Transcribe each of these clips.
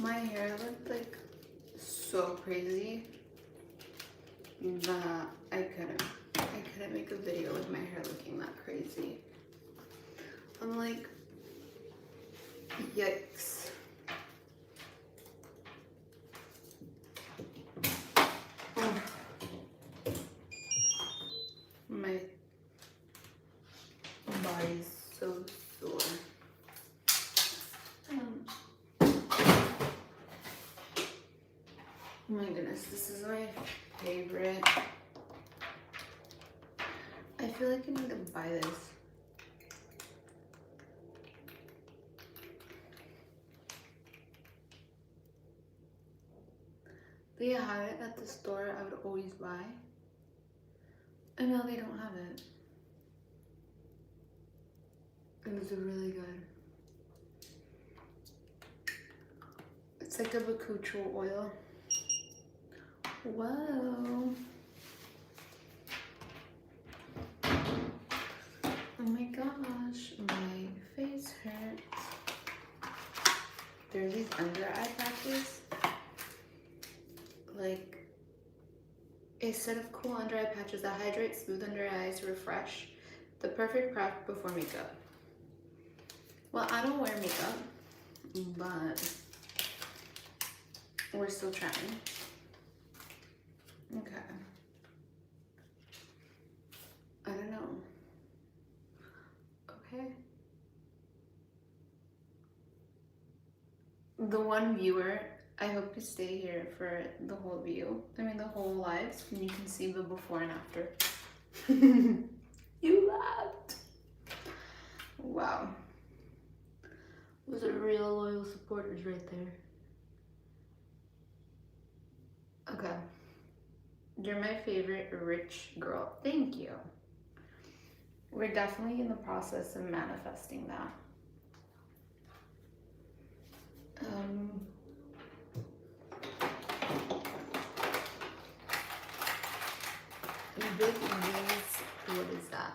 My hair looked like so crazy that I couldn't make a video with my hair looking that crazy. I'm like, yikes. Oh. My body's so sore. Oh my goodness, this is my favorite. I feel like I need to buy this. They had it at the store I would always buy. And now they don't have it. It was really good. It's like a bakuchiol oil. Whoa. Oh my gosh, my face hurts. There's these under eye patches. Like a set of cool under eye patches that hydrate, smooth under eyes, refresh. The perfect prep before makeup. Well, I don't wear makeup, but we're still trying. Okay. I don't know. Okay. The one viewer, I hope you stay here for the whole view. I mean the whole lives, and you can see the before and after. You laughed. Wow. Those are real loyal supporters right there. Okay. You're my favorite rich girl. Thank you. We're definitely in the process of manifesting that. Big V's, what is that?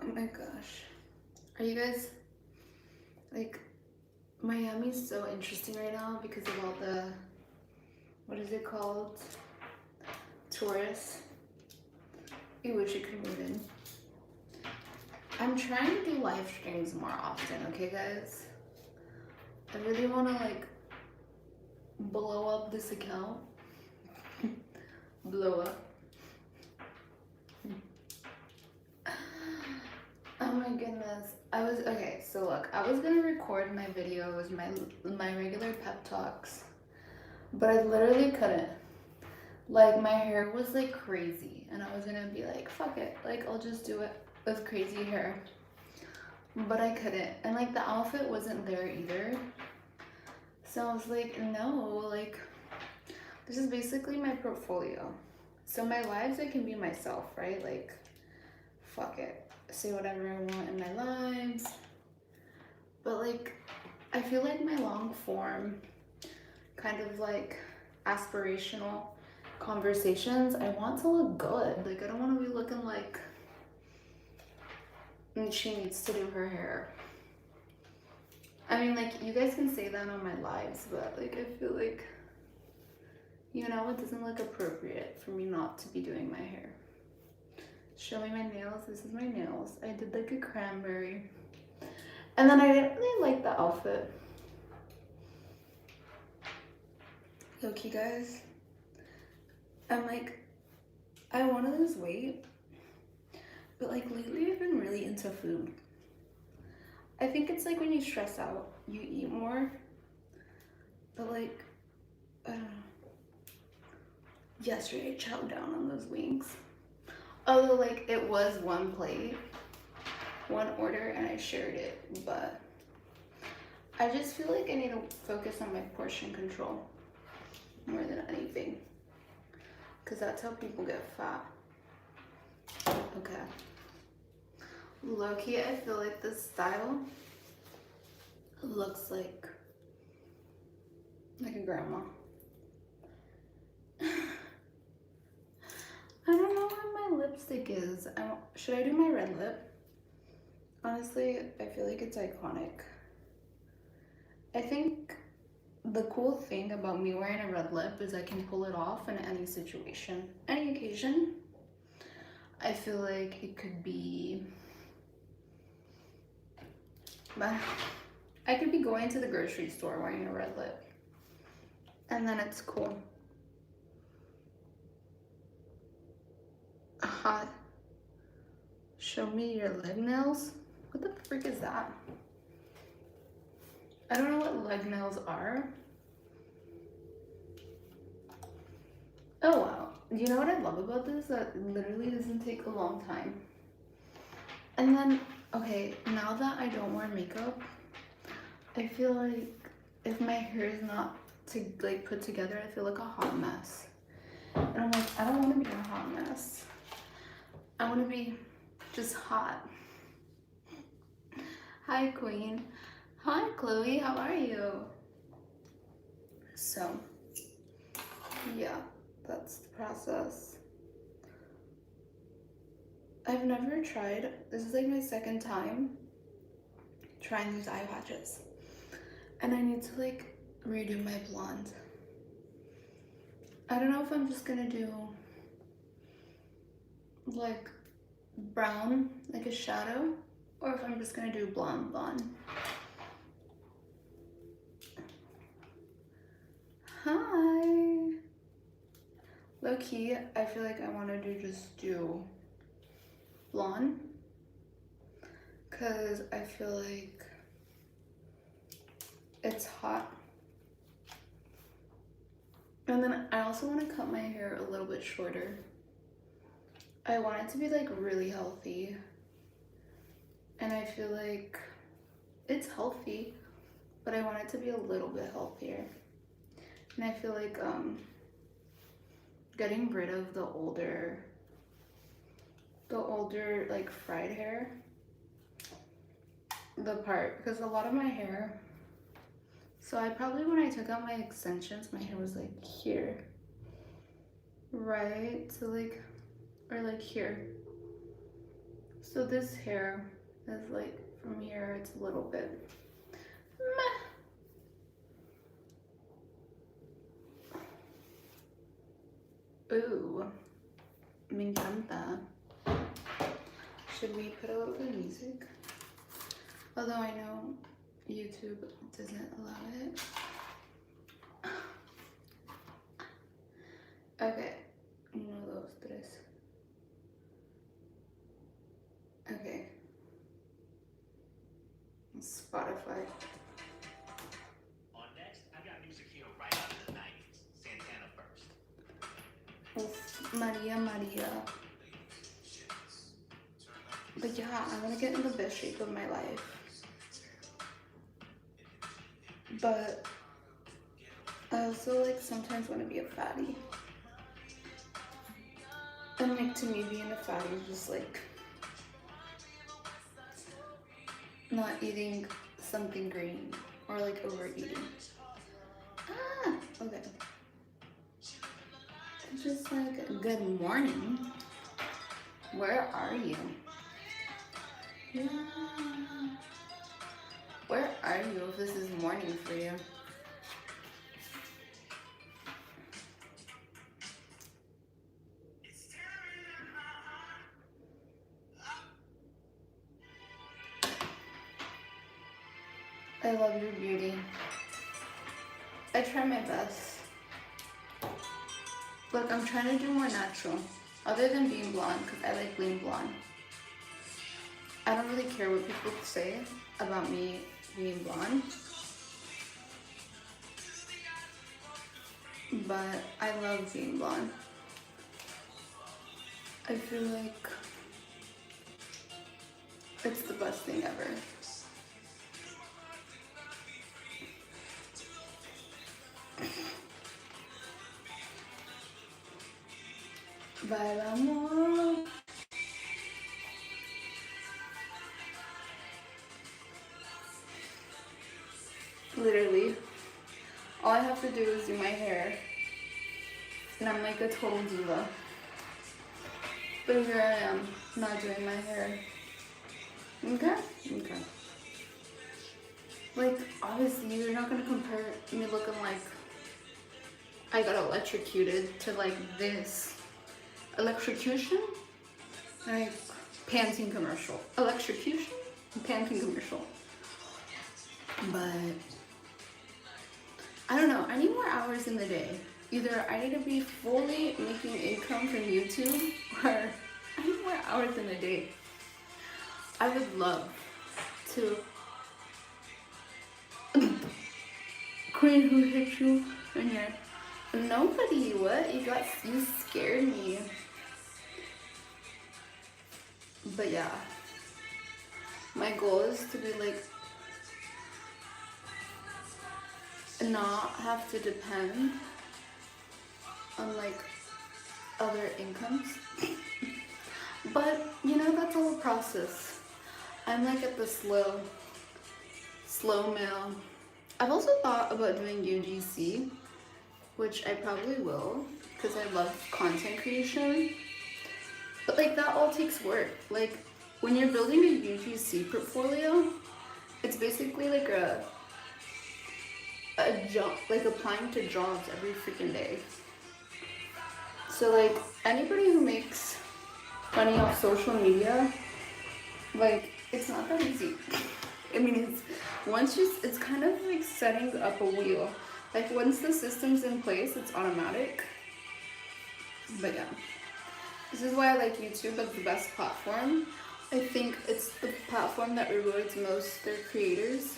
Oh my gosh. Are you guys, like, Miami's so interesting right now because of all the, what is it called? Tourists. You wish you could move in. I'm trying to do live streams more often, okay guys? I really want to like blow up this account. Blow up. Oh my goodness. Okay, so look, I was gonna record my videos, my regular pep talks, but I literally couldn't. Like, my hair was like crazy, and I was gonna be like, fuck it, like I'll just do it with crazy hair. But I couldn't, and like the outfit wasn't there either. So I was like, no, like this is basically my portfolio. So my lives, I can be myself, right? Like, fuck it, say whatever I want in my lives. But like, I feel like my long form, kind of like aspirational conversations, I want to look good. Like, I don't want to be looking like she needs to do her hair. I mean, like, you guys can say that on my lives, but like, I feel like, you know, it doesn't look appropriate for me not to be doing my hair. Show me my nails. This is my nails. I did like a cranberry. And then I didn't really like the outfit. Look, you guys, I'm like, I want to lose weight, but like lately I've been really into food. I think it's like when you stress out, you eat more, but like, I don't know. Yesterday I chowed down on those wings. Although like it was one plate, one order, and I shared it, but I just feel like I need to focus on my portion control more than anything, because that's how people get fat. Okay. Low-key, I feel like this style looks like a grandma. I don't know where my lipstick is. Should I do my red lip? Honestly, I feel like it's iconic. I think the cool thing about me wearing a red lip is I can pull it off in any situation, any occasion. I feel like it could be, I could be going to the grocery store wearing a red lip, and then it's cool. Hot. Show me your leg nails? What the freak is that? I don't know what leg nails are. Oh wow. You know what I love about this? That literally doesn't take a long time. And then, okay, now that I don't wear makeup, I feel like if my hair is not like put together, I feel like a hot mess. And I'm like, I don't want to be a hot mess. I want to be just hot. Hi, Queen. Hi, Chloe. How are you? So, yeah, that's the process. I've never tried, this is like my second time trying these eye patches. And I need to like redo my blonde. I don't know if I'm just gonna do like brown, like a shadow, or if I'm just gonna do blonde. Hi. Low key, I feel like I wanna just do blonde, cause I feel like it's hot. And then I also want to cut my hair a little bit shorter. I want it to be like really healthy. And I feel like it's healthy, but I want it to be a little bit healthier. And I feel like getting rid of the older like fried hair, the part, because a lot of my hair, so I probably, when I took out my extensions, my hair was like here, right? So like, or like here. So this hair is like from here, it's a little bit meh. Ooh, me encanta. Should we put a little bit of music? Although I know YouTube doesn't allow it. Okay, uno, dos, tres. Okay. Spotify. On next, I got music here right out of the 90s. Santana first. Oof, Maria. But yeah, I want to get in the best shape of my life. But I also like sometimes want to be a fatty. And like to me being a fatty is just like not eating something green or like overeating. Okay. Just like, good morning. Where are you? Yeah. Where are you if this is morning for you? I love your beauty. I try my best. Look, I'm trying to do more natural. Other than being blonde, because I like being blonde. I don't really care what people say about me being blonde. But I love being blonde. I feel like it's the best thing ever. Bailamos. Literally, all I have to do is do my hair, and I'm like a total diva. But here I am, not doing my hair. Okay? Okay. Like, obviously, you're not gonna compare me looking like I got electrocuted to like this. Electrocution? Like, Pantene commercial. Electrocution? Pantene commercial. But I don't know. I need more hours in the day. Either I need to be fully making income from YouTube, or I need more hours in the day. I would love to. Queen, who hit you in here? Nobody. What? You scared me. But yeah, my goal is to be like not have to depend on like other incomes. But you know, that's all a process. I'm like at the slow mill. I've also thought about doing UGC, which I probably will because I love content creation. But like that all takes work. Like when you're building a UGC portfolio, it's basically like a job, like applying to jobs every freaking day. So like anybody who makes money off social media, like it's not that easy. I mean, it's kind of like setting up a wheel. Like once the system's in place, it's automatic. But yeah, this is why I like YouTube as the best platform. I think it's the platform that rewards most their creators.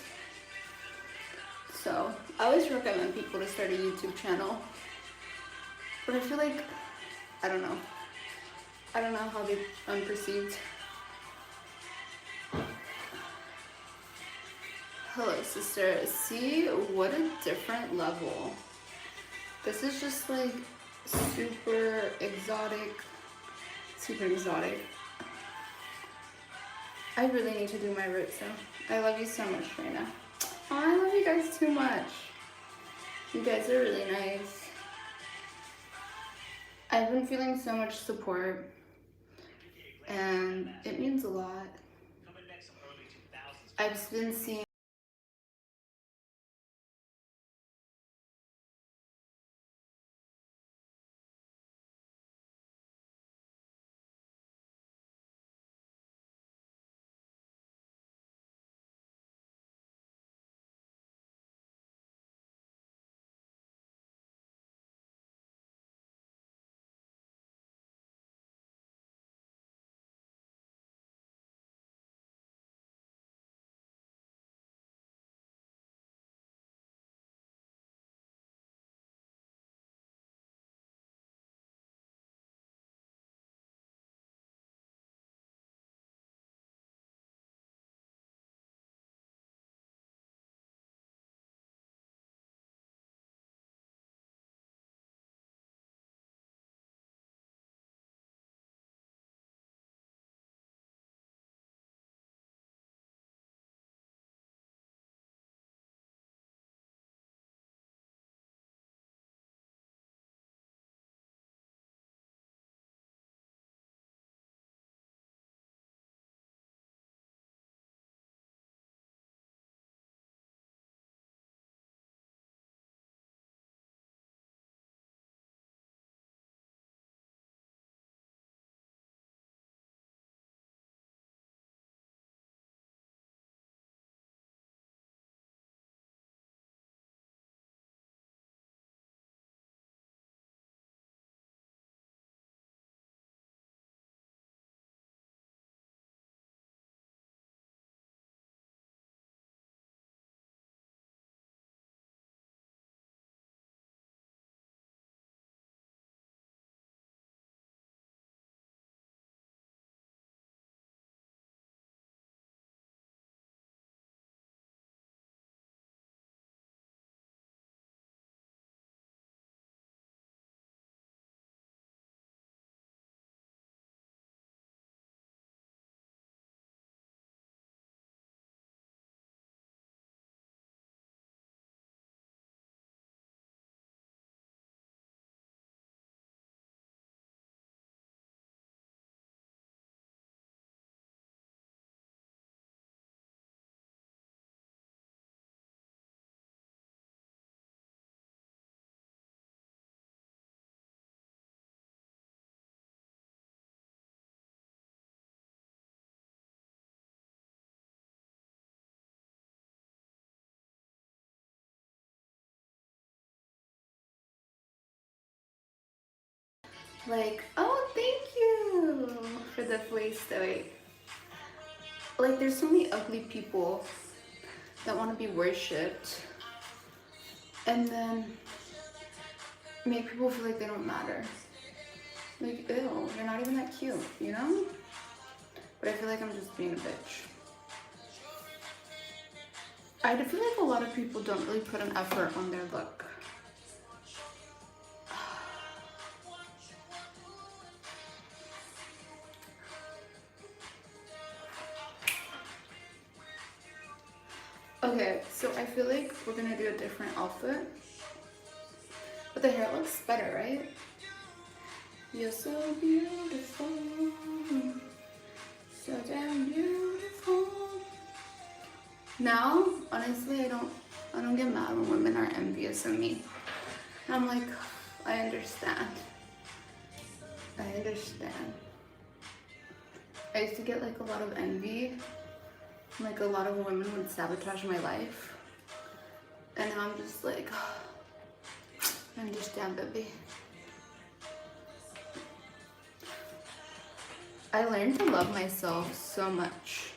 So I always recommend people to start a YouTube channel. But I feel like, I don't know. I don't know how they're perceived. Hello, sister. See, what a different level. This is just like super exotic. Super exotic. I really need to do my roots though. I love you so much, Reina. Oh, I love you guys too much. You guys are really nice. I've been feeling so much support, and it means a lot. I've been seeing Like, oh, thank you for the play story. Like, there's so many ugly people that want to be worshipped and then make people feel like they don't matter. Like, ew, you're not even that cute, you know? But I feel like I'm just being a bitch. I feel like a lot of people don't really put an effort on their look. Okay, so I feel like we're gonna do a different outfit. But the hair looks better, right? You're so beautiful. So damn beautiful. Now, honestly, I don't get mad when women are envious of me. I'm like, I understand. I understand. I used to get like a lot of envy. Like a lot of women would sabotage my life. And now I'm just like, I understand, baby. I learned to love myself so much.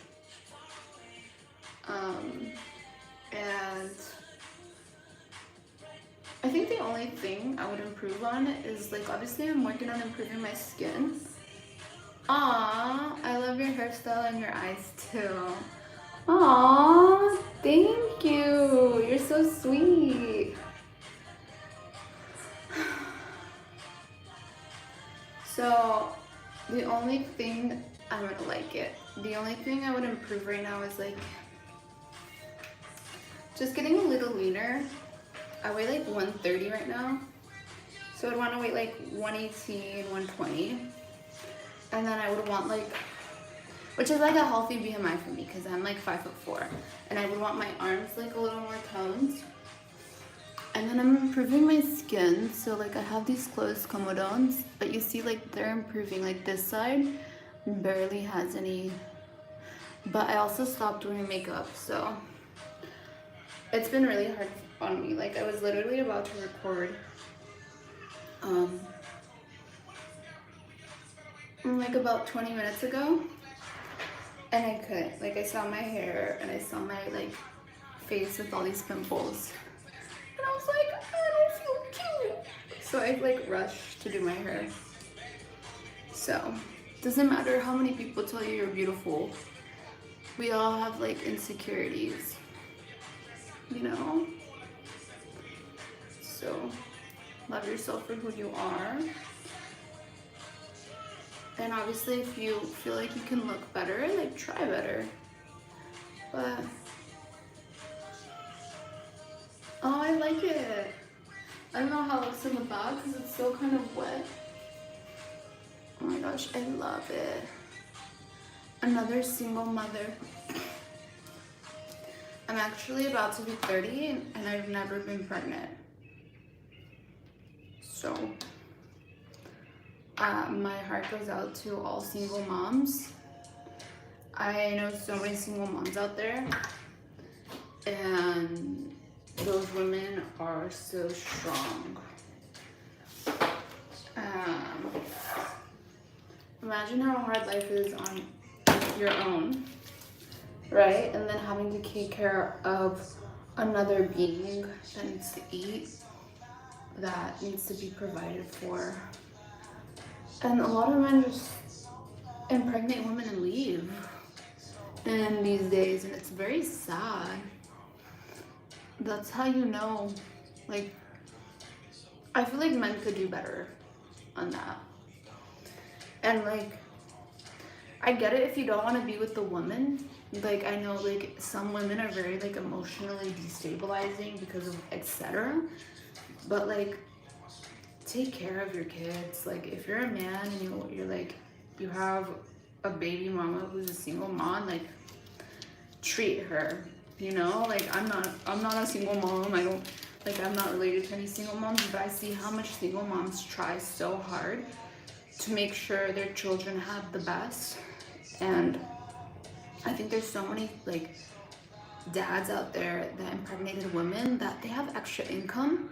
And I think the only thing I would improve on is like, obviously I'm working on improving my skin. Aww, I love your hairstyle and your eyes too. Aww, thank you. You're so sweet. So the only thing, I'm gonna like it. The only thing I would improve right now is like just getting a little leaner. I weigh like 130 right now. So I'd want to weigh like 118, 120. And then I would want like, which is like a healthy BMI for me because I'm like 5'4". And I would want my arms like a little more toned. And then I'm improving my skin. So like I have these closed comedones, but you see like they're improving. Like this side barely has any, but I also stopped wearing makeup. So it's been really hard on me. Like I was literally about to record like about 20 minutes ago and I couldn't. Like I saw my hair and I saw my like face with all these pimples and I was like, I don't feel cute. So I like rushed to do my hair. So doesn't matter how many people tell you you're beautiful. We all have like insecurities, you know? So love yourself for who you are. And obviously if you feel like you can look better, like try better. But, oh, I like it. I don't know how it looks in the back because it's still kind of wet. Oh my gosh, I love it. Another single mother. I'm actually about to be 30 and I've never been pregnant. So my heart goes out to all single moms. I know so many single moms out there and those women are so strong. Imagine how hard life is on your own, right? And then having to take care of another being that needs to eat, that needs to be provided for. And a lot of men just impregnate women and leave in these days, and it's very sad. That's how you know, like, I feel like men could do better on that. And like, I get it if you don't want to be with the woman. Like, I know like some women are very like emotionally destabilizing because of etc. But like, take care of your kids. Like if you're a man and you're like, you have a baby mama who's a single mom, like treat her, you know? Like I'm not a single mom. I'm not related to any single moms, but I see how much single moms try so hard to make sure their children have the best. And I think there's so many like dads out there that impregnated women that they have extra income.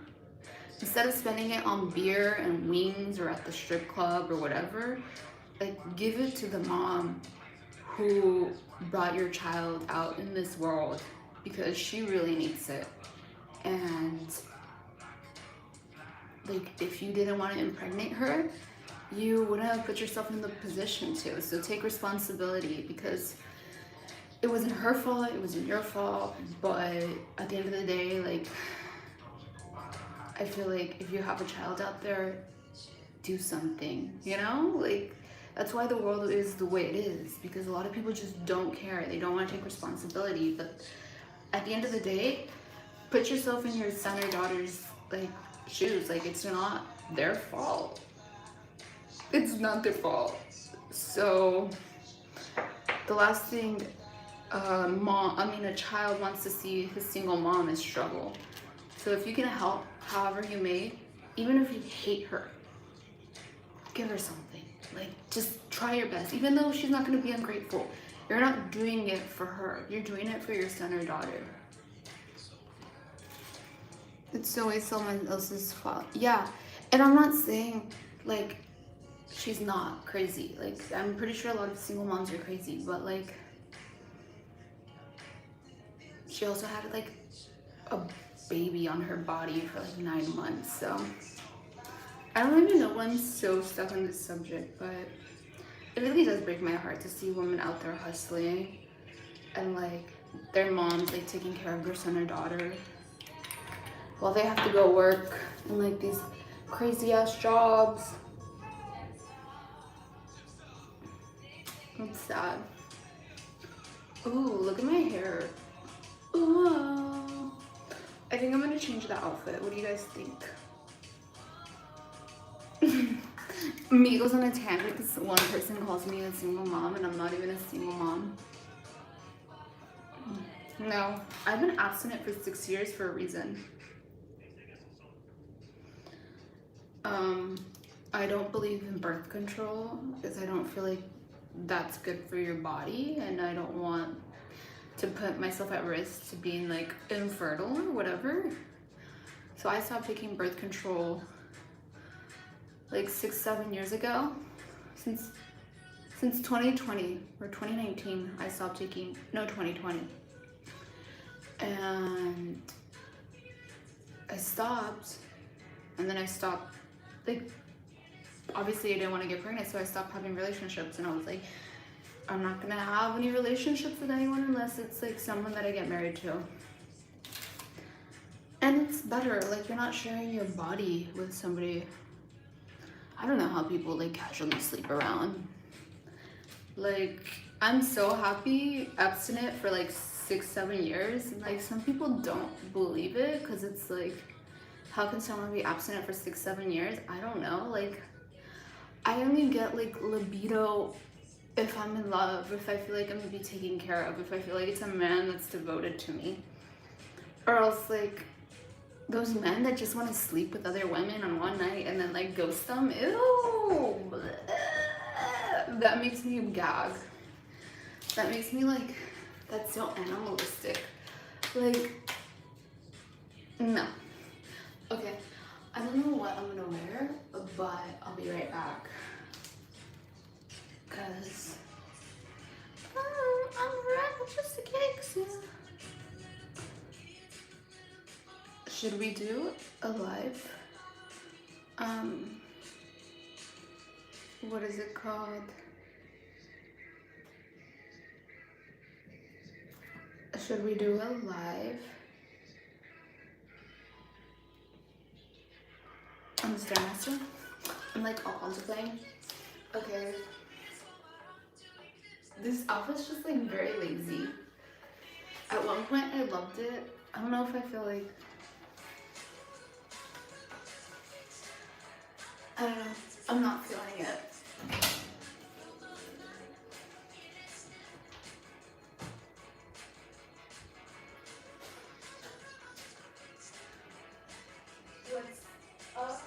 Instead of spending it on beer and wings or at the strip club or whatever, like give it to the mom who brought your child out in this world because she really needs it. And like if you didn't want to impregnate her, you wouldn't have put yourself in the position to. So take responsibility because it wasn't her fault, it wasn't your fault. But at the end of the day, like I feel like if you have a child out there, do something, you know? Like that's why the world is the way it is, because a lot of people just don't care. They don't want to take responsibility. But at the end of the day, put yourself in your son or daughter's like shoes. Like it's not their fault. It's not their fault. So the last thing a child wants to see his single mom is struggle. So if you can help however you may, even if you hate her, give her something. Like just try your best. Even though she's not gonna be ungrateful, you're not doing it for her. You're doing it for your son or daughter. It's always someone else's fault. Yeah, and I'm not saying like she's not crazy. Like I'm pretty sure a lot of single moms are crazy, but like she also had like a baby on her body for like 9 months. So I don't even know why I'm so stuck on this subject, but it really does break my heart to see women out there hustling and like their moms like taking care of their son or daughter while they have to go work in like these crazy ass jobs. It's sad. Ooh, look at my hair. Ooh. I think I'm gonna change the outfit. What do you guys think? Me goes on a tangent because one person calls me a single mom and I'm not even a single mom. No, I've been abstinent for 6 years for a reason. I don't believe in birth control because I don't feel like that's good for your body, and I don't want to put myself at risk to being like infertile or whatever. So I stopped taking birth control like 6-7 years ago. Since 2020 or 2019 I stopped taking, no, 2020. And I stopped, and then I stopped, like obviously I didn't want to get pregnant, so I stopped having relationships, and I was like, I'm not gonna have any relationships with anyone unless it's like someone that I get married to. And it's better, like you're not sharing your body with somebody. I don't know how people like casually sleep around. Like I'm so happy abstinent for like 6-7 years. Like some people don't believe it because it's like, how can someone be abstinent for 6-7 years? I don't know. Like I only get like libido if I'm in love, if I feel like I'm gonna be taken care of, if I feel like it's a man that's devoted to me. Or else like those men that just want to sleep with other women on one night and then like ghost them, ew, bleh. That makes me gag. That makes me like, that's so animalistic. Like, no. Okay, I don't know what I'm gonna wear, but I'll be right back. Cause I'm ready just to kicks, yeah. Should we do a live? What is it called? Should we do a live on the Stairmaster? I'm like all contemplating. Okay. This outfit's just like very lazy. At one point I loved it. I don't know if I feel like, I don't know. I'm not feeling it. What's up?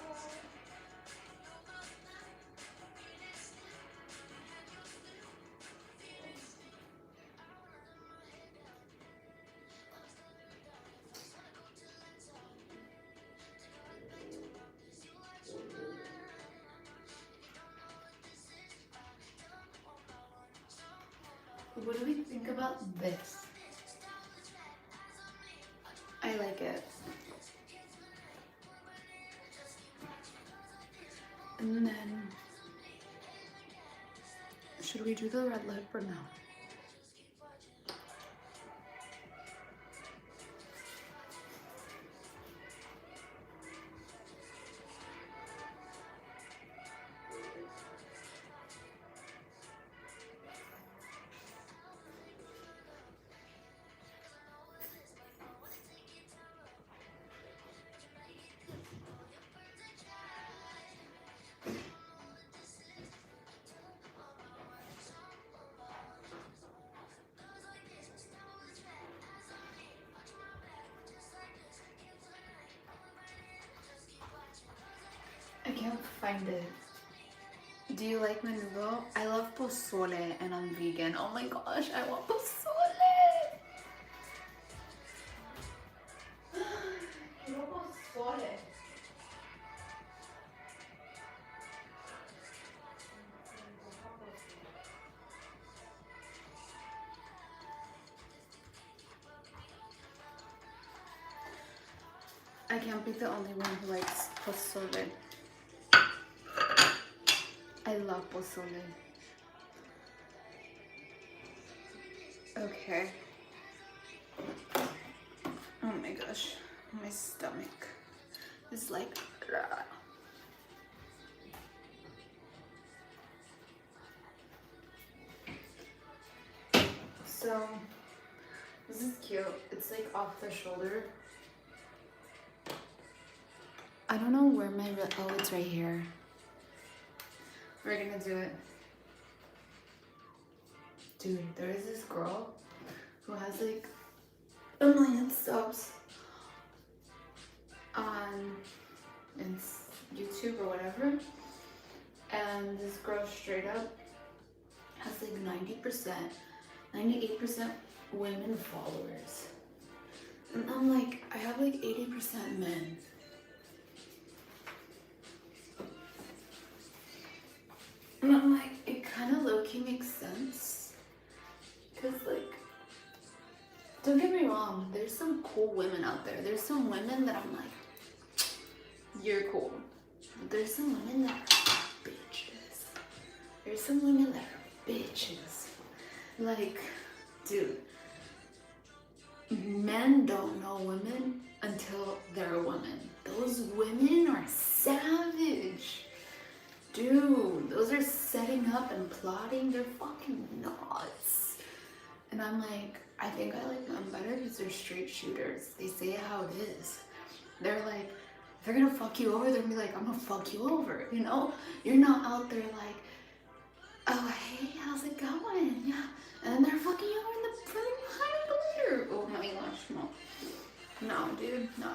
What do we think about this? I like it. And then, should we do the red lip or no? I can't find it. Do you like menudo? I love pozole and I'm vegan. Oh my gosh, I want pozole! Quiero pozole. I can't be the only one who likes pozole. I love pozole. Okay. Oh my gosh, my stomach is like. Rah. So, this is cute. It's like off the shoulder. I don't know where my, oh, it's right here. We're gonna do it. Dude, there is this girl who has like 1 million subs on YouTube or whatever. And this girl straight up has like 90%, 98% women followers. And I'm like, I have like 80% men. And I'm like, it kind of low-key makes sense. Because, like, don't get me wrong, there's some cool women out there. There's some women that I'm like, you're cool. But there's some women that are bitches. There's some women that are bitches. Like, dude, men don't know women until they're a woman. Those women are savage. Dude, those are setting up and plotting. They're fucking nuts. And I'm like, I think I like them better because they're straight shooters. They say it how it is. They're like, if they're gonna fuck you over, they're gonna be like, I'm gonna fuck you over, you know? You're not out there like, oh, hey, how's it going? Yeah. And then they're fucking you over in the front behind the later. Oh my gosh, no. No, dude, no.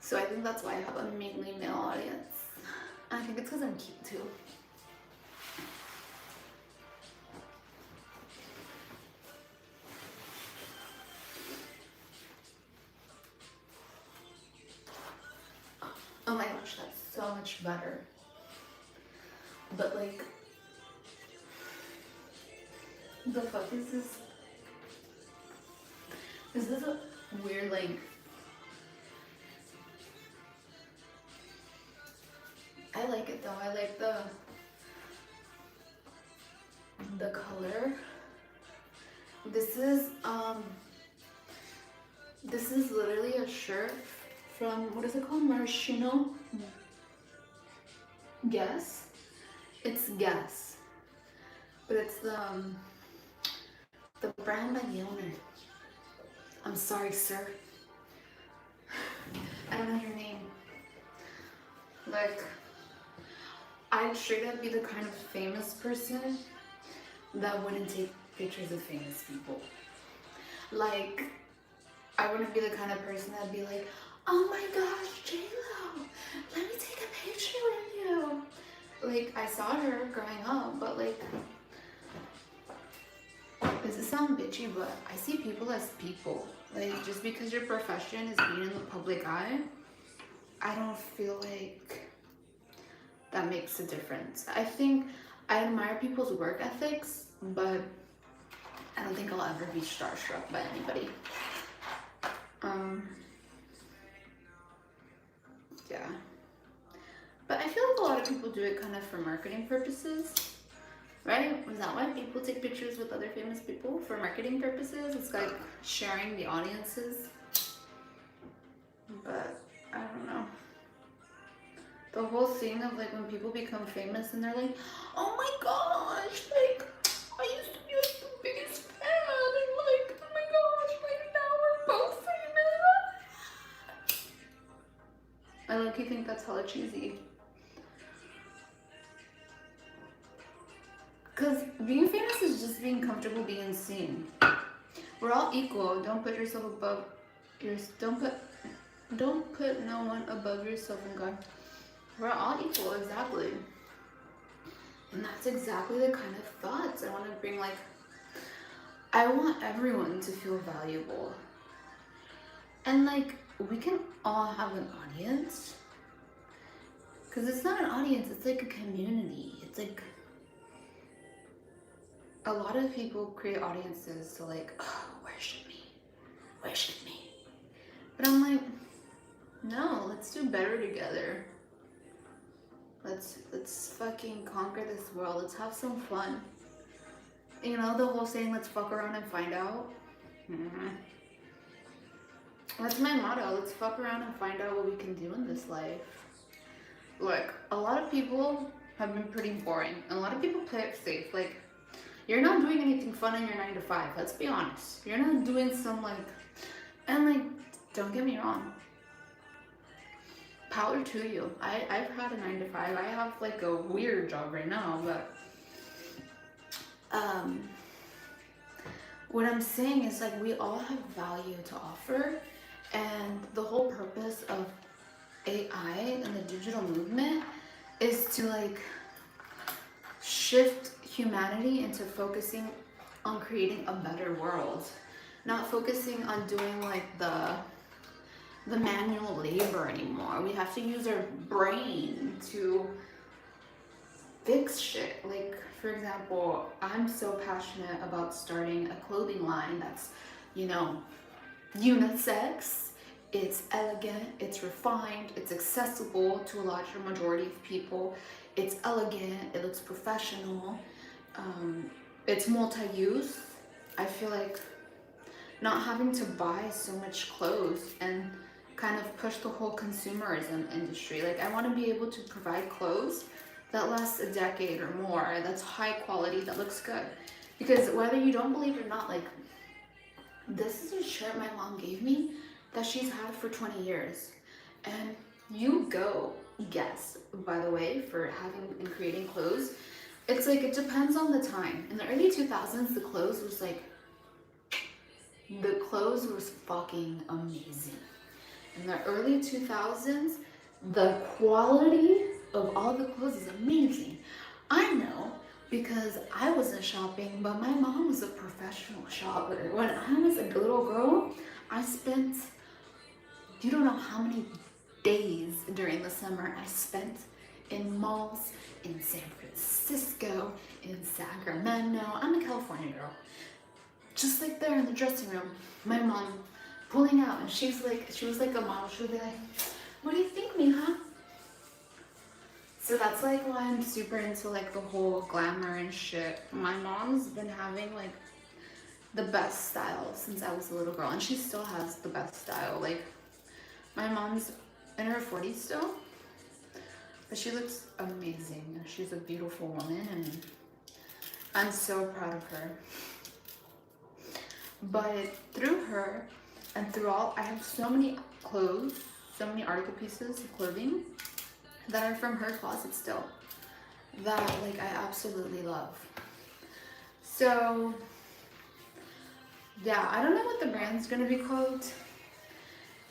So I think that's why I have a mainly male audience. I think it's because I'm cute too. Oh my gosh, that's so much better. But like, the fuck is this? This is a weird like. I like it though. I like the color. This is literally a shirt from, what is it called? Maraschino? Guess? It's Guess. But it's the brand by the owner. I'm sorry, sir. I don't know your name. Like, I'd straight up be the kind of famous person that wouldn't take pictures of famous people. Like, I wouldn't be the kind of person that'd be like, oh my gosh, J-Lo, let me take a picture with you. Like, I saw her growing up, but like, does it sound bitchy, but I see people as people. Like, just because your profession is being in the public eye, I don't feel like that makes a difference. I think I admire people's work ethics, but I don't think I'll ever be starstruck by anybody. Yeah. But I feel like a lot of people do it kind of for marketing purposes, right? Is that why people take pictures with other famous people? For marketing purposes? It's like sharing the audiences. But I don't know. The whole thing of like when people become famous and they're like, oh my gosh, like I used to be like the biggest fan and like, oh my gosh, like now we're both famous. I low-key think that's hella cheesy. Because being famous is just being comfortable being seen. We're all equal. Don't put yourself above don't put no one above yourself and God. We're all equal, exactly. And that's exactly the kind of thoughts I want to bring. Like, I want everyone to feel valuable. And like, we can all have an audience. Because it's not an audience, it's like a community. It's like, a lot of people create audiences to like, oh, worship me. Worship me. But I'm like, no, let's do better together. Let's fucking conquer this world. Let's have some fun. You know, the whole saying, let's fuck around and find out. That's my motto. Let's fuck around and find out what we can do in this life. Look, a lot of people have been pretty boring. And a lot of people play it safe. Like, you're not doing anything fun in your 9 to 5. Let's be honest. You're not doing some like, and like, don't get me wrong. Power to you. I've had a 9 to 5. I have like a weird job right now, but what I'm saying is like we all have value to offer, and the whole purpose of AI and the digital movement is to like shift humanity into focusing on creating a better world, not focusing on doing like the manual labor anymore. We have to use our brain to fix shit. Like, for example, I'm so passionate about starting a clothing line that's, you know, unisex, it's elegant, it's refined, it's accessible to a larger majority of people, it's elegant, it looks professional, it's multi-use. I feel like not having to buy so much clothes and kind of push the whole consumerism industry. Like, I want to be able to provide clothes that lasts a decade or more, that's high quality, that looks good. Because whether you don't believe it or not, like, this is a shirt my mom gave me that she's had for 20 years. And you go guess, by the way, for having and creating clothes. It's like, it depends on the time. In the early 2000s, the clothes was fucking amazing. In the early 2000s, the quality of all the clothes is amazing. I know because I wasn't shopping, but my mom was a professional shopper. When I was a little girl, I spent, you don't know how many days during the summer I spent in malls in San Francisco, in Sacramento. I'm a California girl. Just like there in the dressing room, my mom pulling out, and she was like a model. She would be like, what do you think, mija? So that's like why I'm super into like the whole glamour and shit. My mom's been having like the best style since I was a little girl, and she still has the best style. Like, my mom's in her 40s still, but she looks amazing. She's a beautiful woman, and I'm so proud of her. But through her and through all, I have so many clothes, so many article pieces of clothing that are from her closet still, that like I absolutely love. So yeah, I don't know what the brand's gonna be called,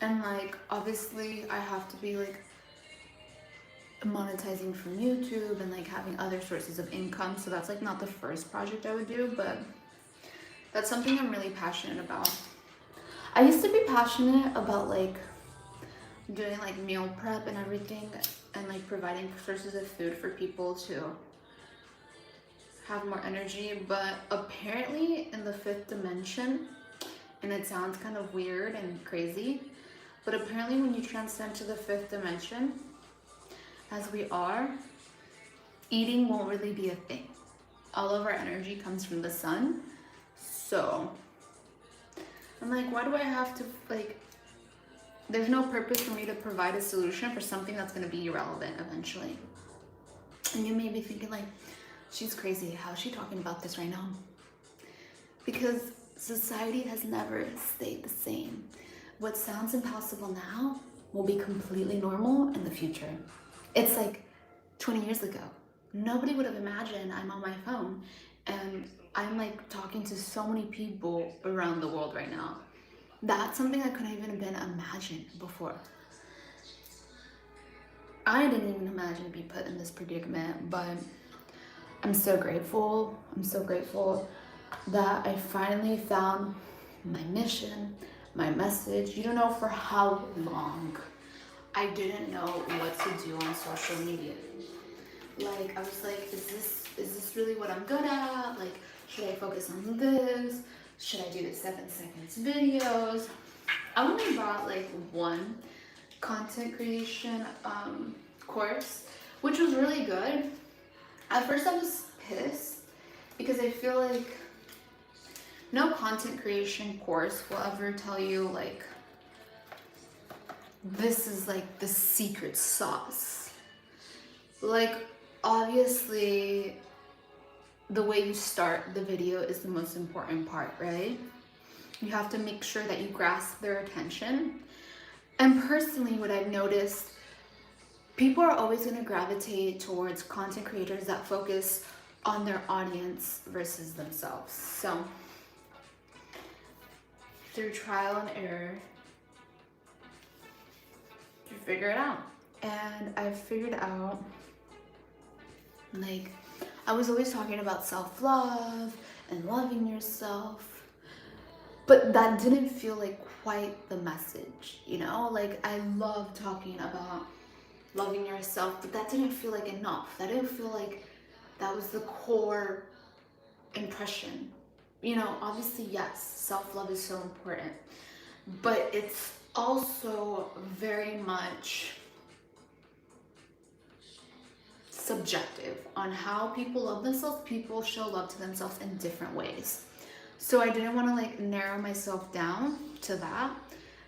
and like obviously I have to be like monetizing from YouTube and like having other sources of income, so that's like not the first project I would do, but that's something I'm really passionate about. I used to be passionate about like doing like meal prep and everything, and like providing sources of food for people to have more energy, but apparently in the fifth dimension, and it sounds kind of weird and crazy, but apparently when you transcend to the fifth dimension, as we are, eating won't really be a thing. All of our energy comes from the sun. So I'm like, why do I have to, like, there's no purpose for me to provide a solution for something that's going to be irrelevant eventually. And you may be thinking like, she's crazy. How is she talking about this right now? Because society has never stayed the same. What sounds impossible now will be completely normal in the future. It's like 20 years ago. Nobody would have imagined I'm on my phone and I'm like talking to so many people around the world right now. That's something I couldn't even have been imagined before. I didn't even imagine to be put in this predicament, but I'm so grateful. I'm so grateful that I finally found my mission, my message. You don't know for how long I didn't know what to do on social media. Like, I was like, is this really what I'm good at? Like, should I focus on this? Should I do the 7 seconds videos? I only bought like one content creation course, which was really good. At first I was pissed because I feel like no content creation course will ever tell you like, this is like the secret sauce. Like, obviously the way you start the video is the most important part, right? You have to make sure that you grasp their attention. And personally, what I've noticed, people are always going to gravitate towards content creators that focus on their audience versus themselves. So through trial and error, you figure it out. And I figured out, like, I was always talking about self-love and loving yourself, but that didn't feel like quite the message, you know? Like, I love talking about loving yourself, but that didn't feel like enough. That didn't feel like that was the core impression. You know, obviously, yes, self-love is so important, but it's also very much subjective on how people love themselves. People show love to themselves in different ways. So I didn't want to like narrow myself down to that.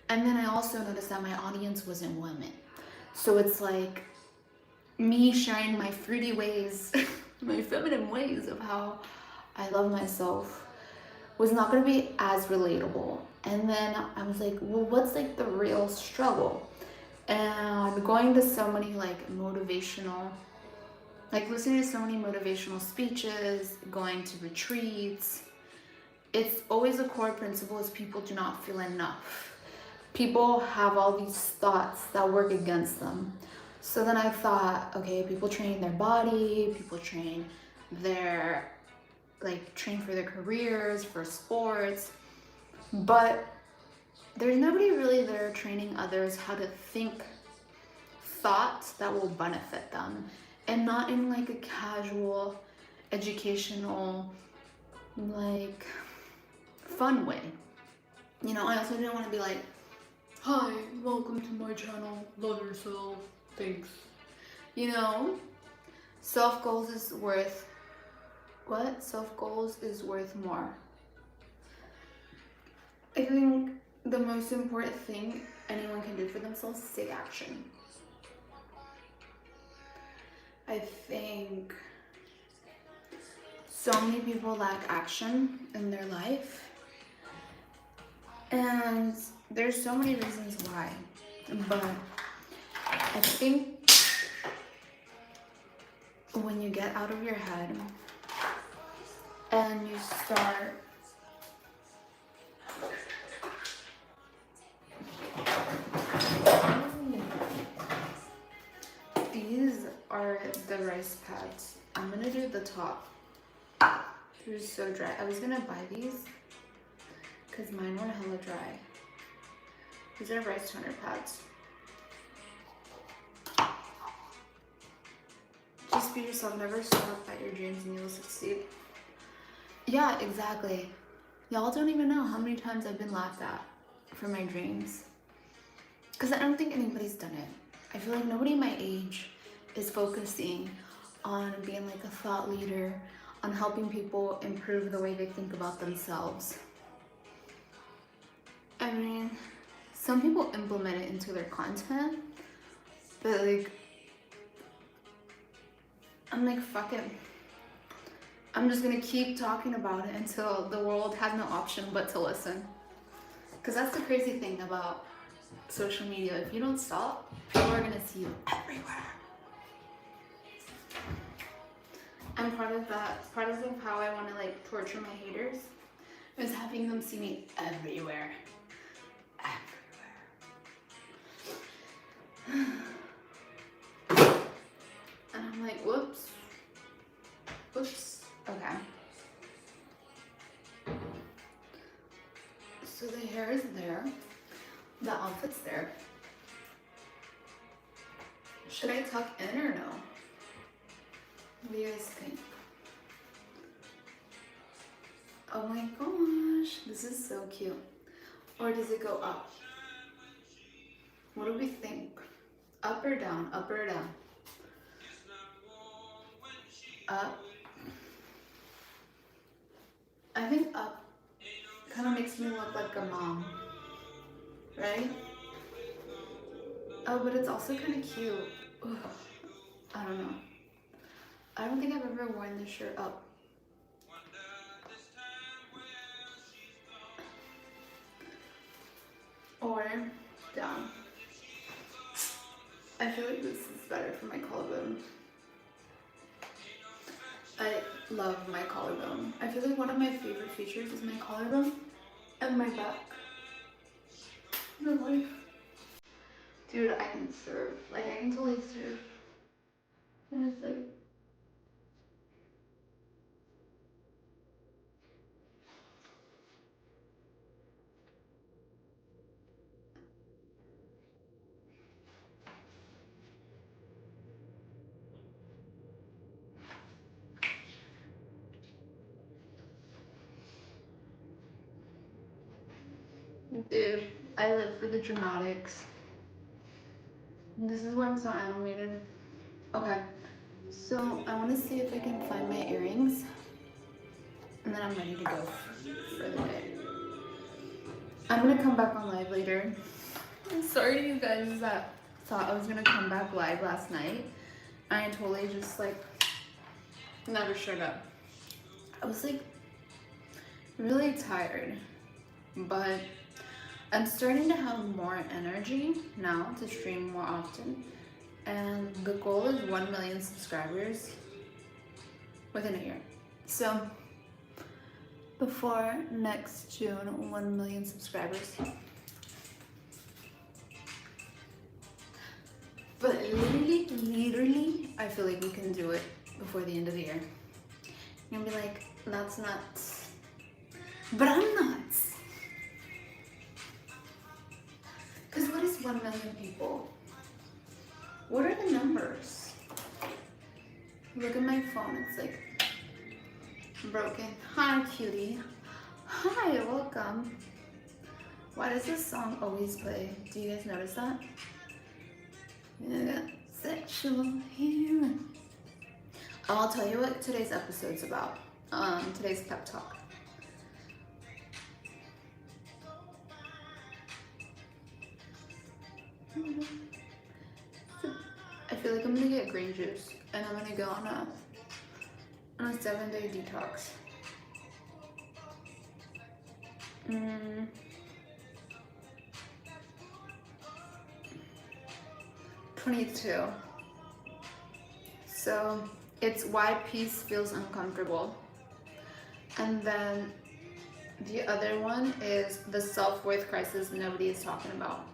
And then I also noticed that my audience wasn't women. So it's like me sharing my fruity ways, my feminine ways of how I love myself was not going to be as relatable. And then I was like, well, what's like the real struggle? And going to so many like motivational, like listening to so many motivational speeches, going to retreats, it's always a core principle is people do not feel enough. People have all these thoughts that work against them. So then I thought, okay, people train their body, people train their, like train for their careers, for sports, but there's nobody really there training others how to think thoughts that will benefit them, and not in like a casual, educational, like fun way. You know, I also didn't want to be like, hi, welcome to my channel, love yourself, thanks. You know, self-goals is worth, what? Self-goals is worth more. I think the most important thing anyone can do for themselves is take action. I think so many people lack action in their life, and there's so many reasons why, but I think when you get out of your head and you start these are the rice pads. I'm gonna do the top. They're so dry. I was gonna buy these because mine were hella dry. These are rice toner pads. Just to yourself, never stop at your dreams and you will succeed. Yeah, exactly. Y'all don't even know how many times I've been laughed at for my dreams. Because I don't think anybody's done it. I feel like nobody my age is focusing on being like a thought leader, on helping people improve the way they think about themselves. I mean, some people implement it into their content, but like, I'm like, fuck it. I'm just gonna keep talking about it until the world has no option but to listen. Because that's the crazy thing about social media. If you don't stop, people are gonna see you everywhere. And part of how I want to like torture my haters is having them see me everywhere. And I'm like, whoops. Okay. So the hair is there. The outfit's there. Should I tuck in or no? What do you guys think? Oh my gosh, this is so cute. Or does it go up? What do we think? Up or down? Up or down? Up. I think up kind of makes me look like a mom, right? Oh, but it's also kind of cute. Ugh. I don't know. I don't think I've ever worn this shirt up. Or down. I feel like this is better for my collarbone. I love my collarbone. I feel like one of my favorite features is my collarbone and my back. The life. Dude, I can serve. Like, I can totally serve. And it's like, dude, I live for the dramatics. This is why I'm so animated. Okay, so I want to see if I can find my earrings. And then I'm ready to go for the day. I'm gonna come back on live later. I'm sorry to you guys that thought I was gonna come back live last night. I totally just like never showed up. I was like really tired, but I'm starting to have more energy now to stream more often. And the goal is 1 million subscribers within a year. So before next June, 1 million subscribers. But literally, I feel like we can do it before the end of the year. You'll be like, that's nuts. But I'm nuts. Because what is 1 million people? What are the numbers? Look at my phone, it's like broken. Hi, cutie. Hi, welcome. Why does this song always play? Do you guys notice that? Yeah, sexual healing. Oh, I'll tell you what today's episode's about. Today's pep talk. I feel like I'm gonna get green juice and I'm gonna go on a 7-day detox. 22. So it's why peace feels uncomfortable. And then the other one is the self-worth crisis nobody is talking about.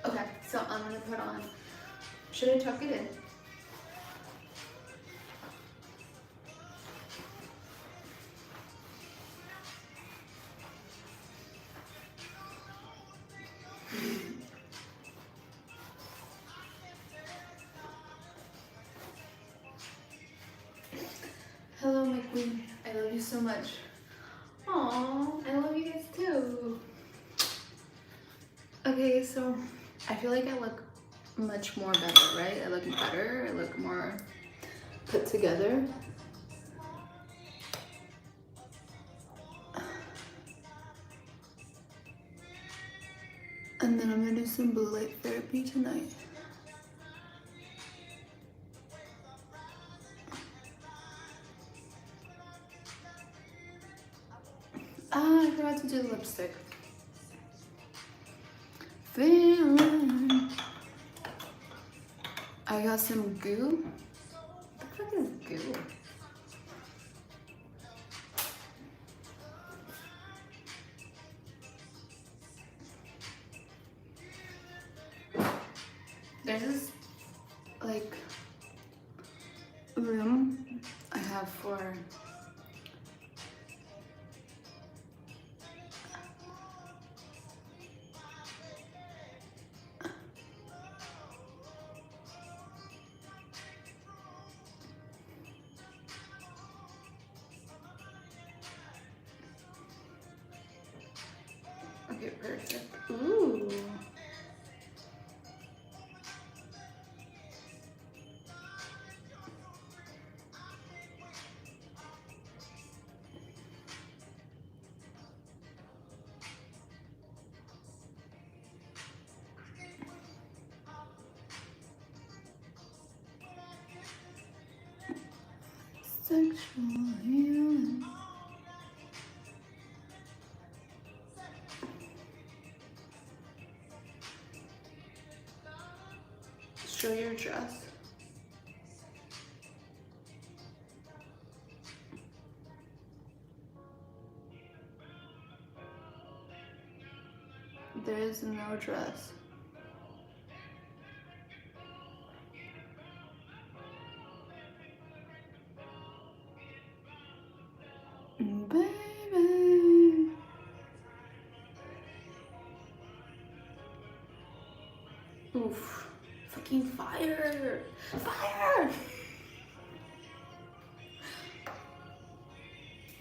Okay, so I'm gonna put on, should I tuck it in? so much. Aww, I love you guys too. Okay, so I feel like I look much more better, right? I look better, I look more put together. And then I'm gonna do some blue light therapy tonight. Ah, I forgot to do the lipstick. Feeling. I got some goo. What the fuck is goo? There's this like room I have for okay, perfect. Ooh. Sexual healing. Show your dress. There is no dress. Baby. Oof. Fucking fire. Fire!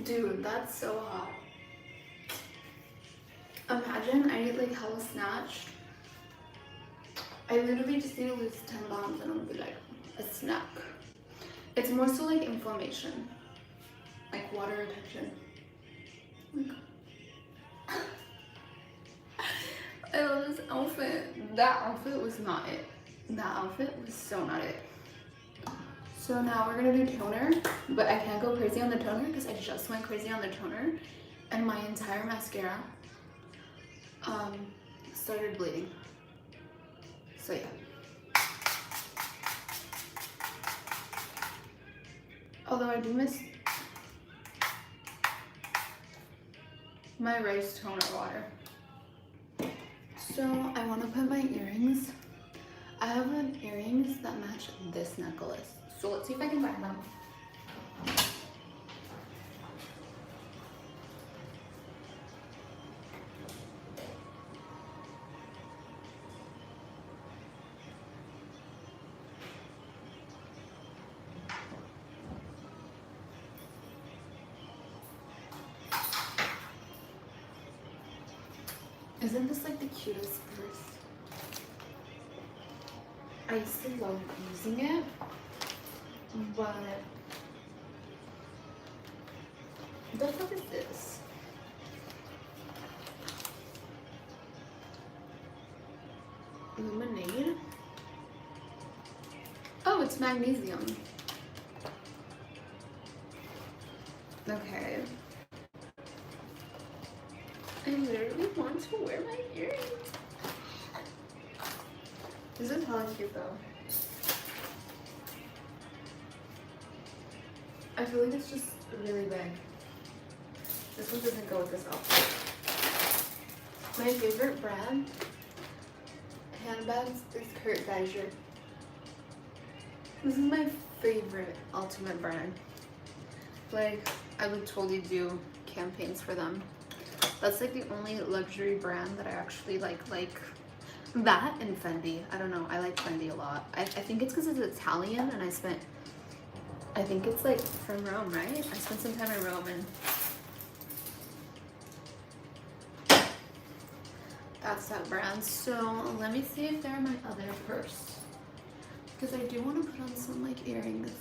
Dude, that's so hot. Imagine I eat like hella snatched. I literally just need to lose 10 pounds and I'm gonna be like a snack. It's more so like inflammation. Like water retention. I love this outfit. That outfit was not it. That outfit was so not it. So now we're gonna do toner, but I can't go crazy on the toner because I just went crazy on the toner and my entire mascara started bleeding. So yeah. Although I do miss my rice toner water. So I want to put my earrings. I have earrings that match this necklace. So let's see if I can find them. Isn't this like the cutest purse? I used to love using it, but what the fuck is this? Lemonade? Oh, it's magnesium. Okay. I literally want to wear my earrings. This is hella cute though. I feel like it's just really big. This one doesn't go with this outfit. My favorite brand handbags is Kurt Geiger. This is my favorite ultimate brand. Like, I would totally do campaigns for them. That's like the only luxury brand that I actually like that and Fendi. I don't know, I like Fendi a lot. I think it's because it's Italian and I spent I think it's like from Rome, right? I spent some time in Rome and that's that brand. So let me see if they're in my other purse. Because I do want to put on some like earrings.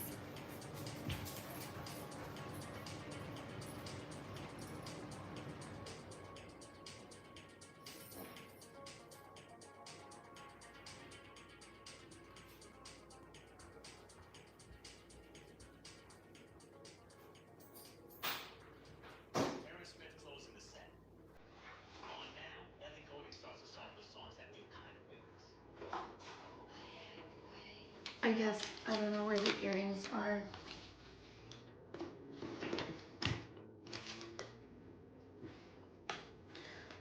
Aerosmith closing the set. On now, Ellie Goulding starts us off with songs that feel kind of weightless. I guess I don't know where the earrings are.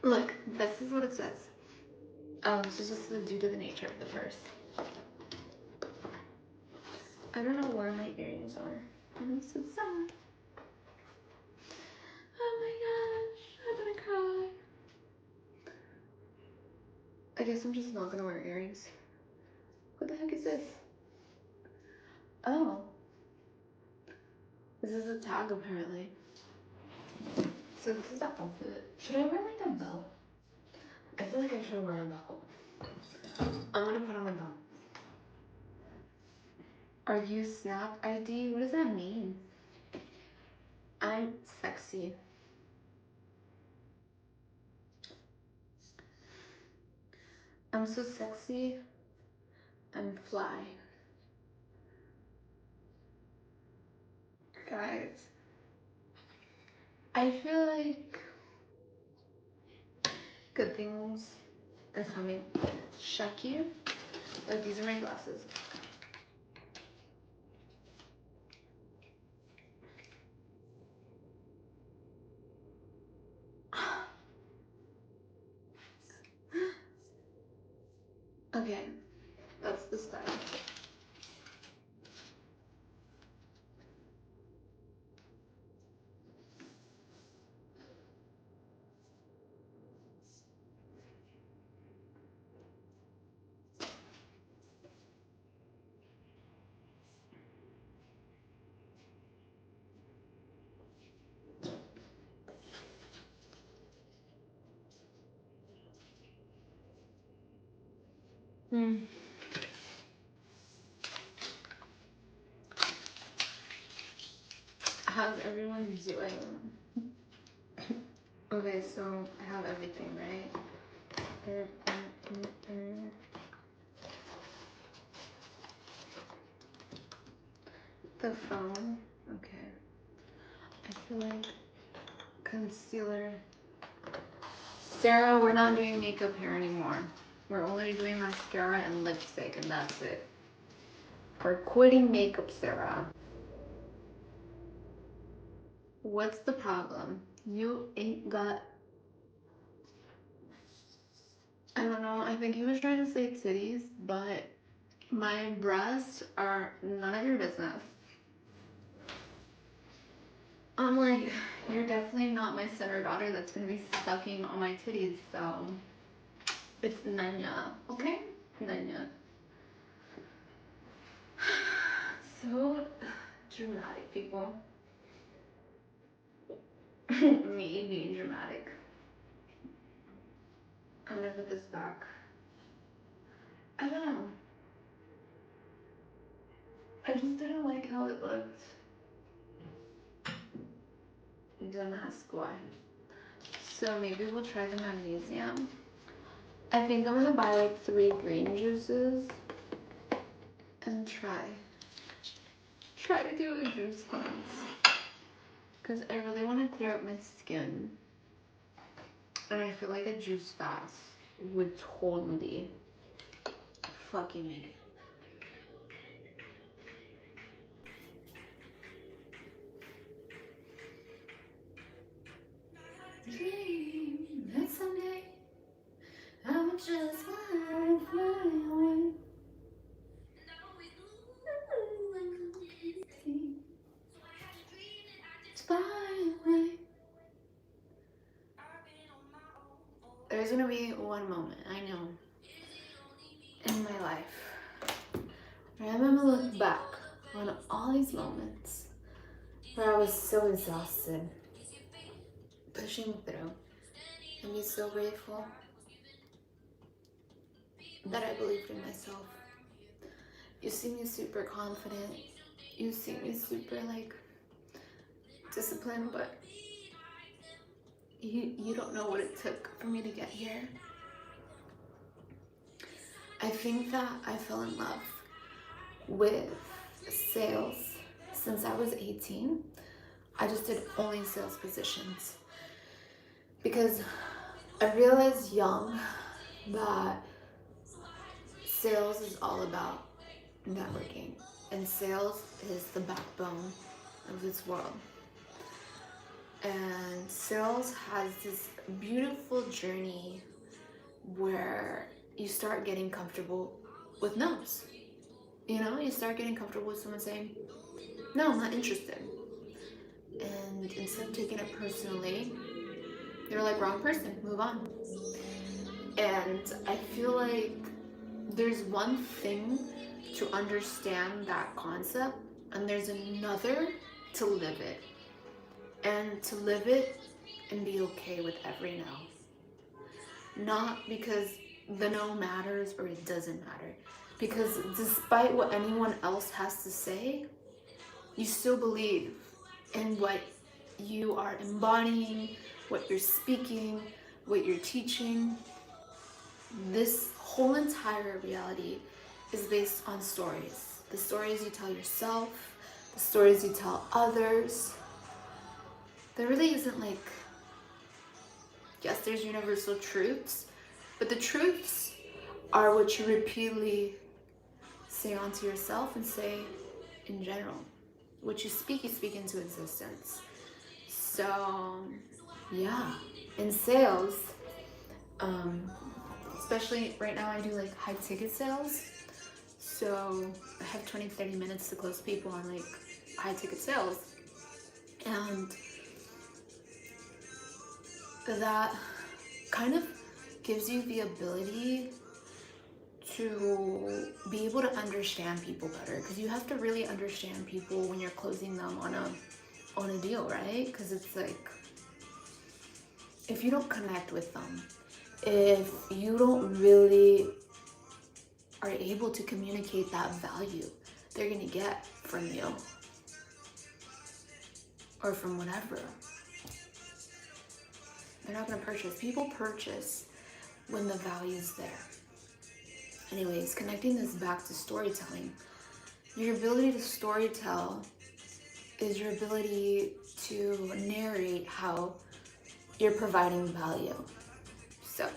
Look, this is what it says. This is just due to the nature of the purse. I don't know where my earrings are. I'm so sad. Oh my gosh, I'm gonna cry. I guess I'm just not gonna wear earrings. What the heck is this? Oh. This is a tag apparently. So this is the outfit. Should I wear like a belt? I feel like I should wear a belt. I'm gonna put on a belt. Are you Snap ID? What does that mean? I'm sexy. I'm so sexy. I'm fly. Guys, I feel like good things are coming. Shaki. Like these are my glasses. Okay, that's the style. How's everyone doing? Okay, so I have everything, right? The phone. Okay. I feel like concealer. Sarah, we're not doing makeup here anymore. We're only doing mascara and lipstick, and that's it. We're quitting makeup, Sarah. What's the problem? You ain't got. I don't know. I think he was trying to say titties, but my breasts are none of your business. I'm like, you're definitely not my center daughter that's gonna be sucking on my titties, so it's Nanya, okay? Nanya. So dramatic, people. Me being dramatic. I'm gonna put this back. I don't know. I just didn't like how it looked. Don't ask why. So maybe we'll try the magnesium. I think I'm gonna buy like 3 green juices and try to do a juice cleanse. Because I really want to clear up my skin. And I feel like a juice fast would totally fucking make it. Dream that someday I would just fly away. Fly away. There's gonna be one moment, I know, in my life where I'm gonna look back on all these moments where I was so exhausted, pushing through, and be so grateful that I believed in myself. You see me super confident. You see me super like disciplined, but you don't know what it took for me to get here. I think that I fell in love with sales since I was 18. I just did only sales positions because I realized young that sales is all about networking, and sales is the backbone of this world. And sales has this beautiful journey where you start getting comfortable with no's. You know, you start getting comfortable with someone saying, no, I'm not interested. And instead of taking it personally, you're like, wrong person, move on. And I feel like there's one thing to understand that concept, and there's another to live it. And to live it and be okay with every no. Not because the no matters or it doesn't matter. Because despite what anyone else has to say, you still believe in what you are embodying, what you're speaking, what you're teaching. This whole entire reality is based on stories. The stories you tell yourself, the stories you tell others. There really isn't like, yes, there's universal truths, but the truths are what you repeatedly say onto yourself and say in general. What you speak into existence. So, yeah, in sales, especially right now I do like high ticket sales. So I have 20-30 minutes to close people on like high ticket sales. And that kind of gives you the ability to be able to understand people better, because you have to really understand people when you're closing them on a deal, right? Because it's like, if you don't connect with them, if you don't really are able to communicate that value they're gonna get from you or from whatever, they're not gonna purchase. People purchase when the value's there. Anyways, connecting this back to storytelling, your ability to storytell is your ability to narrate how you're providing value. So,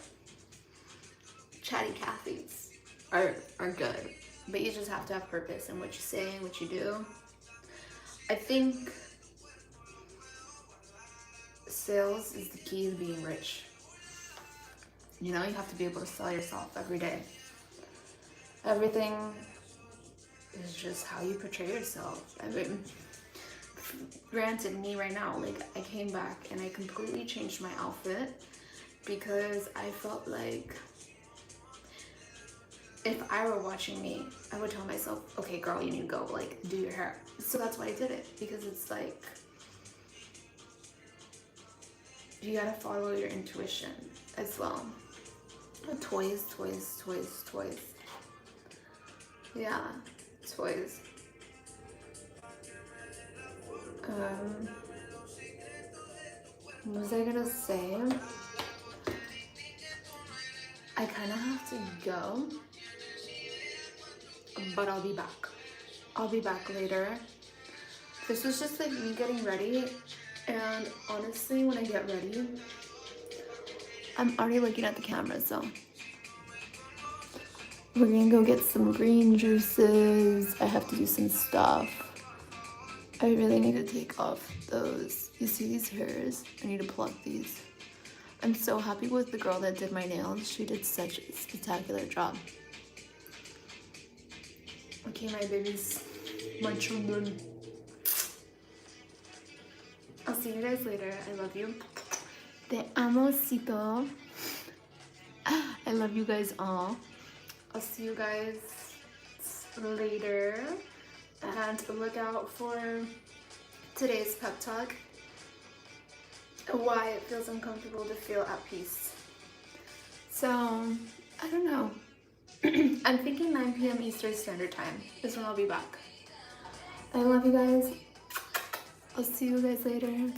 chatty Cathys are good, but you just have to have purpose in what you say and what you do. I think sales is the key to being rich. You know, you have to be able to sell yourself every day. Everything is just how you portray yourself. I mean, granted, me right now, like, I came back and I completely changed my outfit because I felt like if I were watching me, I would tell myself, okay, girl, you need to go, like, do your hair. So that's why I did it, because it's like, you gotta follow your intuition as well. Toys. Yeah, toys. What was I gonna say? I kind of have to go, but I'll be back. I'll be back later. This was just like me getting ready, and honestly, when I get ready, I'm already looking at the camera, so we're gonna go get some green juices. I have to do some stuff. I really need to take off those. You see these hairs? I need to pluck these. I'm so happy with the girl that did my nails. She did such a spectacular job. Okay, my babies, my children. I'll see you guys later. I love you. Te amosito. I love you guys all. I'll see you guys later. and look out for today's pep talk. Why it feels uncomfortable to feel at peace. So, I don't know. I'm thinking 9 p.m. Eastern Standard Time is when I'll be back. I love you guys. I'll see you guys later.